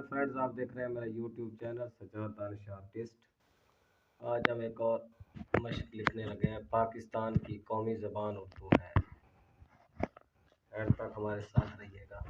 Friends, आप देख रहे हैं मेरा YouTube channel Sajad Danish artist. आज हम एक और मशक लिखने लगे हैं। पाकिस्तान की कौमी ज़बान उर्दू है। एंड तक हमारे साथ रहिएगा।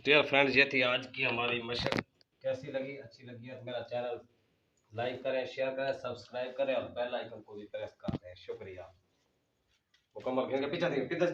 डियर फ्रेंड्स, ये थी आज की हमारी मशक। कैसी लगी? अच्छी लगी है तो मेरा चैनल लाइक करें, शेयर करें, सब्सक्राइब करें और बेल आइकन को भी प्रेस कर दें। शुक्रिया। मुकम्मल पीछे किधर